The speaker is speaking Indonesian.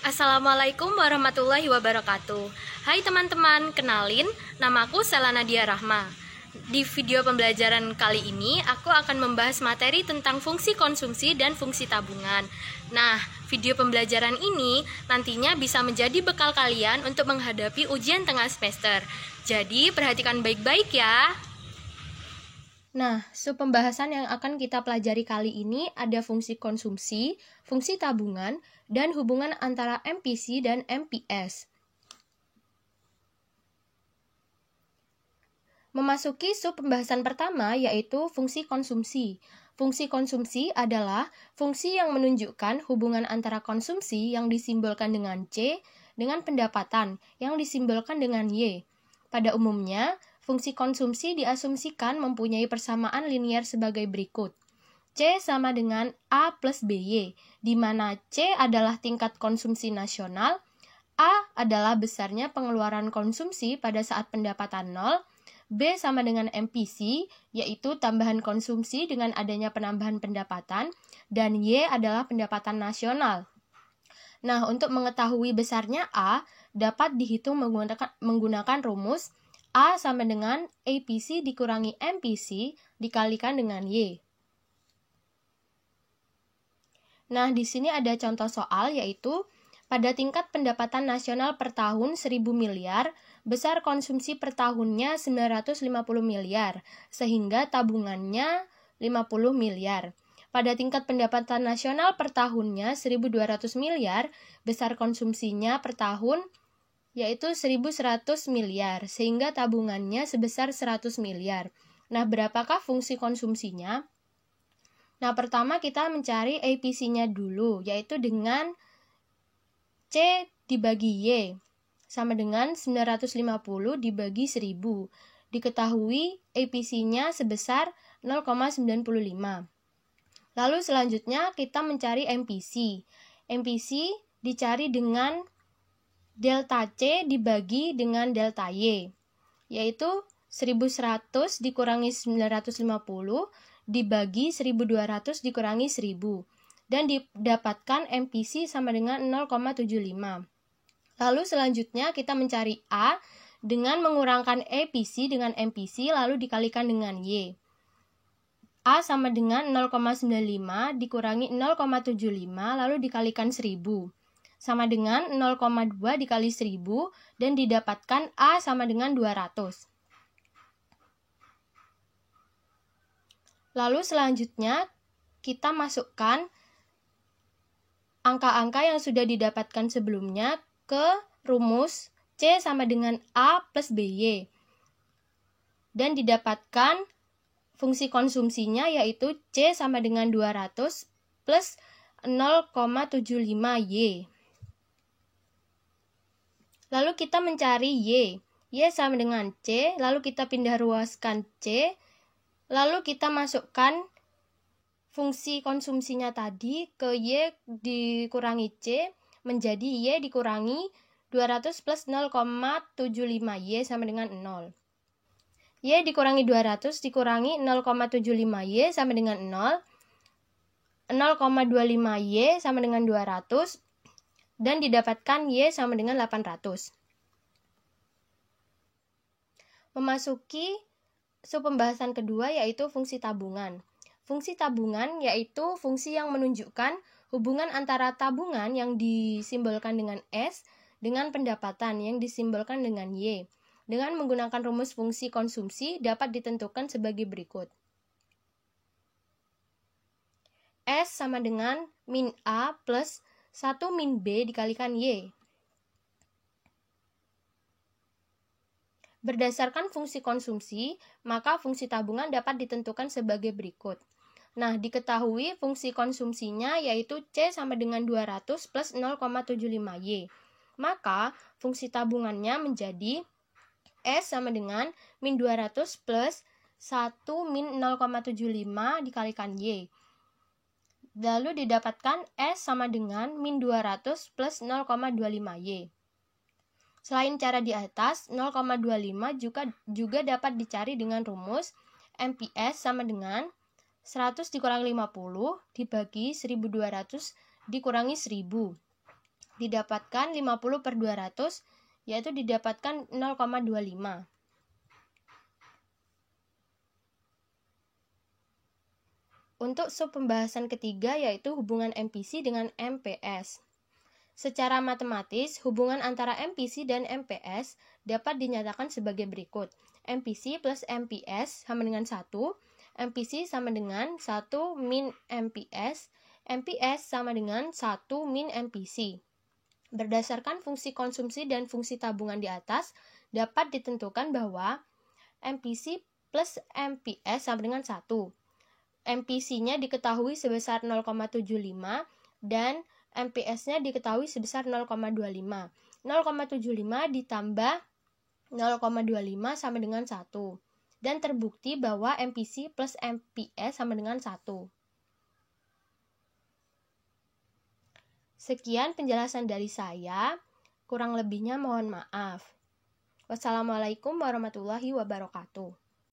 Assalamualaikum warahmatullahi wabarakatuh. Hai teman-teman, kenalin, namaku Sela Nadia Rahma. Di video pembelajaran kali ini, aku akan membahas materi tentang fungsi konsumsi dan fungsi tabungan. Nah, video pembelajaran ini nantinya bisa menjadi bekal kalian untuk menghadapi ujian tengah semester. Jadi, perhatikan baik-baik ya. Nah, pembahasan yang akan kita pelajari kali ini ada fungsi konsumsi, fungsi tabungan, dan hubungan antara MPC dan MPS. Memasuki pembahasan pertama yaitu fungsi konsumsi. Fungsi konsumsi adalah fungsi yang menunjukkan hubungan antara konsumsi yang disimbolkan dengan C dengan pendapatan yang disimbolkan dengan Y. Pada umumnya, fungsi konsumsi diasumsikan mempunyai persamaan linier sebagai berikut. C sama dengan A plus BY, di mana C adalah tingkat konsumsi nasional, A adalah besarnya pengeluaran konsumsi pada saat pendapatan 0, B sama dengan MPC, yaitu tambahan konsumsi dengan adanya penambahan pendapatan, dan Y adalah pendapatan nasional. Nah, untuk mengetahui besarnya A, dapat dihitung menggunakan rumus A sama dengan APC dikurangi MPC dikalikan dengan Y. Nah, di sini ada contoh soal yaitu pada tingkat pendapatan nasional per tahun 1.000 miliar, besar konsumsi per tahunnya 950 miliar, sehingga tabungannya 50 miliar. Pada tingkat pendapatan nasional per tahunnya 1.200 miliar, besar konsumsinya per tahun yaitu 1.100 miliar, sehingga tabungannya sebesar 100 miliar. Nah, berapakah fungsi konsumsinya? Nah, pertama kita mencari APC-nya dulu, yaitu dengan C dibagi Y, sama dengan 950 dibagi 1000. Diketahui APC-nya sebesar 0,95. Lalu selanjutnya kita mencari MPC. MPC dicari dengan delta C dibagi dengan delta Y, yaitu 1100 dikurangi 950 dibagi 1200 dikurangi 1000. Dan didapatkan MPC sama dengan 0,75. Lalu selanjutnya kita mencari A dengan mengurangkan APC dengan MPC lalu dikalikan dengan Y. A sama dengan 0,95 dikurangi 0,75 lalu dikalikan 1000. Sama dengan 0,2 dikali 1000 dan didapatkan A sama dengan 200. Lalu selanjutnya kita masukkan angka-angka yang sudah didapatkan sebelumnya ke rumus C sama dengan A plus BY. Dan didapatkan fungsi konsumsinya yaitu C sama dengan 200 plus 0,75Y. Lalu kita mencari Y. Y sama dengan C, lalu kita pindah ruaskan C, lalu kita masukkan fungsi konsumsinya tadi ke Y dikurangi C menjadi Y dikurangi 200 plus 0,75Y sama dengan 0. Y dikurangi 200 dikurangi 0,75Y sama dengan 0. 0,25Y sama dengan 200 dan didapatkan Y sama dengan 800. Memasuki pembahasan kedua yaitu fungsi tabungan. Fungsi tabungan yaitu fungsi yang menunjukkan hubungan antara tabungan yang disimbolkan dengan S dengan pendapatan yang disimbolkan dengan Y. Dengan menggunakan rumus fungsi konsumsi dapat ditentukan sebagai berikut. S sama dengan min A plus 1 min B dikalikan Y. Berdasarkan fungsi konsumsi, maka fungsi tabungan dapat ditentukan sebagai berikut. Nah, diketahui fungsi konsumsinya yaitu C sama dengan 200 plus 0,75Y. Maka, fungsi tabungannya menjadi S sama dengan min 200 plus 1 min 0,75 dikalikan Y. Lalu didapatkan S sama dengan min 200 plus 0,25Y. Selain cara di atas, 0,25 juga dapat dicari dengan rumus MPS sama dengan 100 dikurangi 50 dibagi 1200 dikurangi 1000. didapatkan 50/200, yaitu didapatkan 0,25. Untuk sub pembahasan ketiga yaitu hubungan MPC dengan MPS. Secara matematis, hubungan antara MPC dan MPS dapat dinyatakan sebagai berikut. MPC plus MPS sama dengan 1, MPC sama dengan 1 min MPS, MPS sama dengan 1 min MPC. Berdasarkan fungsi konsumsi dan fungsi tabungan di atas, dapat ditentukan bahwa MPC plus MPS sama dengan 1. MPC-nya diketahui sebesar 0,75 dan MPS-nya diketahui sebesar 0,25. 0,75 ditambah 0,25 sama dengan 1. Dan terbukti bahwa MPC plus MPS sama dengan 1. Sekian penjelasan dari saya. Kurang lebihnya mohon maaf. Wassalamualaikum warahmatullahi wabarakatuh.